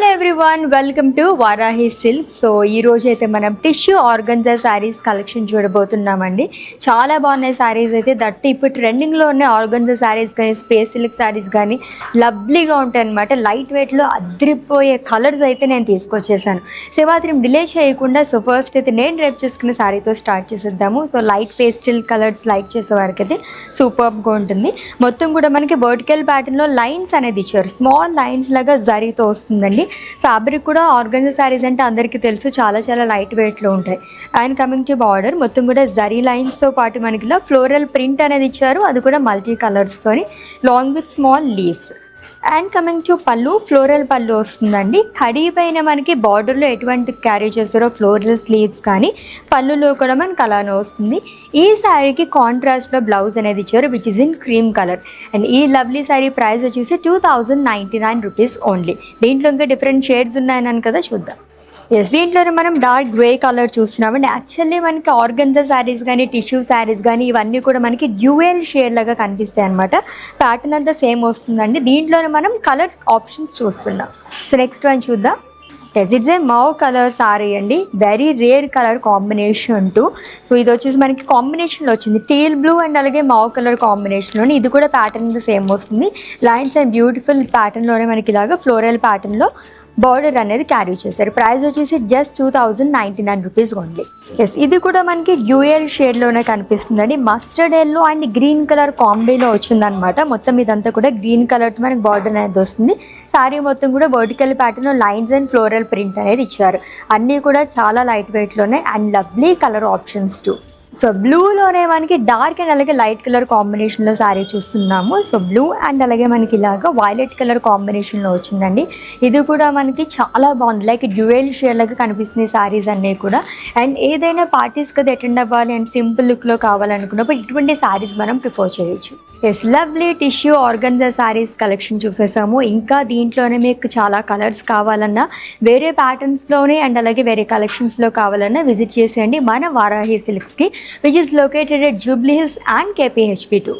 Hello everyone, welcome to Varahi silk. So ఈ రోజు అయితే మనం టిష్యూ ఆర్గన్జా శారీస్ కలెక్షన్ చూడబోతున్నామండి. చాలా బాగున్నాయి శారీస్ అయితే. దట్ ఇప్పుడు ట్రెండింగ్లో ఉన్న ఆర్గన్జా శారీస్ కానీ స్పేస్ సిల్క్ శారీస్ కానీ లవ్లీగా ఉంటాయి అనమాట. లైట్ వెయిట్లో అద్రిపోయే కలర్స్ అయితే నేను తీసుకొచ్చేసాను. సో మాత్రం డిలే చేయకుండా సో ఫస్ట్ అయితే నేను రేపు చేసుకున్న శారీతో స్టార్ట్ చేసేద్దాము. So light pastel colours like చేసే వారికి అయితే సూపర్గా ఉంటుంది. మొత్తం కూడా మనకి వర్టికల్ ప్యాటర్న్లో లైన్స్ అనేది ఇచ్చారు. స్మాల్ లైన్స్ లాగా జరీతో వస్తుందండి. ఫ్యాబ్రిక్ కూడా ఆర్గన్జా శారీస్ అంటే అందరికీ తెలుసు, చాలా చాలా లైట్ వెయిట్లో ఉంటాయి. అండ్ కమింగ్ టు బార్డర్ మొత్తం కూడా జరీ లైన్స్తో పాటు మనకి ఇలా ఫ్లోరల్ ప్రింట్ అనేది ఇచ్చారు. అది కూడా మల్టీ కలర్స్తోని long with small leaves. And coming to పళ్ళు, ఫ్లోరల్ పళ్ళు వస్తుందండి. కడీ పైన మనకి బార్డర్లో ఎటువంటి క్యారీ చేస్తారో ఫ్లోరల్ స్లీవ్స్ కానీ పళ్ళులో కూడా మనకి అలానే వస్తుంది. ఈ శారీకి కాంట్రాస్ట్లో బ్లౌజ్ అనేది ఇచ్చారు which is in cream colour. And ఈ లవ్లీ శారీ ప్రైస్ వచ్చేసి 2099 రూపీస్ ఓన్లీ. దీంట్లో ఇంకా డిఫరెంట్ షేడ్స్ ఉన్నాయని కదా, చూద్దాం. ఎస్, దీంట్లోనే మనం డార్క్ గ్రే కలర్ చూస్తున్నామండి. యాక్చువల్లీ మనకి ఆర్గన్జా శారీస్ కానీ టిష్యూ శారీస్ కానీ ఇవన్నీ కూడా మనకి డ్యూయల్ షేడ్ లాగా కనిపిస్తాయి అనమాట. ప్యాటర్న్ అంతా సేమ్ వస్తుందండి. దీంట్లోనే మనం కలర్ ఆప్షన్స్ చూస్తున్నాం. సో నెక్స్ట్ వన్ చూద్దాం. Yes, it's a mauve colour sari అండి. Very rare colour combination too. So ఇది వచ్చేసి మనకి కాంబినేషన్లో వచ్చింది టీల్ బ్లూ అండ్ అలాగే మౌ కలర్ కాంబినేషన్లోని. ఇది కూడా ప్యాటర్న్ సేమ్ వస్తుంది. లైన్స్ అండ్ బ్యూటిఫుల్ ప్యాటర్న్లోనే మనకి ఇలాగా ఫ్లోరల్ ప్యాటర్న్లో బార్డర్ అనేది క్యారీ చేశారు. ప్రైస్ వచ్చేసి జస్ట్ 2099 రూపీస్ ఓన్లీ. ఎస్, ఇది కూడా మనకి డ్యూయల్ షేడ్లోనే కనిపిస్తుందండి. Mustard yellow and green colour కాంబీలో వచ్చిందనమాట. మొత్తం ఇదంతా కూడా గ్రీన్ కలర్తో మనకి బార్డర్ అనేది వస్తుంది. శారీ మొత్తం కూడా vertical pattern lines and floral print అనేది ఇచ్చారు. అన్నీ కూడా చాలా లైట్ వెయిట్లోనే and lovely colour options too. So బ్లూలోనే మనకి డార్క్ అండ్ అలాగే లైట్ కలర్ కాంబినేషన్లో శారీ చూస్తున్నాము. సో బ్లూ అండ్ అలాగే మనకి ఇలాగా వైలెట్ కలర్ కాంబినేషన్లో వచ్చిందండి. ఇది కూడా మనకి చాలా బాగుంది. లైక్ డ్యూయల్ షేడ్ లాగా కనిపిస్తుంది శారీస్ అన్నీ కూడా. అండ్ ఏదైనా పార్టీస్ కదా అటెండ్ అవ్వాలి అండ్ సింపుల్ లుక్లో కావాలనుకున్నప్పుడు ఇటువంటి శారీస్ మనం ప్రిఫర్ చేయొచ్చు. Yes, lovely tissue organza saris collection చూసేసాము. ఇంకా దీంట్లోనే మీకు చాలా కలర్స్ కావాలన్నా వేరే ప్యాటర్న్స్లోనే అండ్ అలాగే వేరే కలెక్షన్స్లో కావాలన్నా విజిట్ చేసేయండి మన Varahi సిల్క్స్కి, which is located at Jubilee Hills and KPHP2.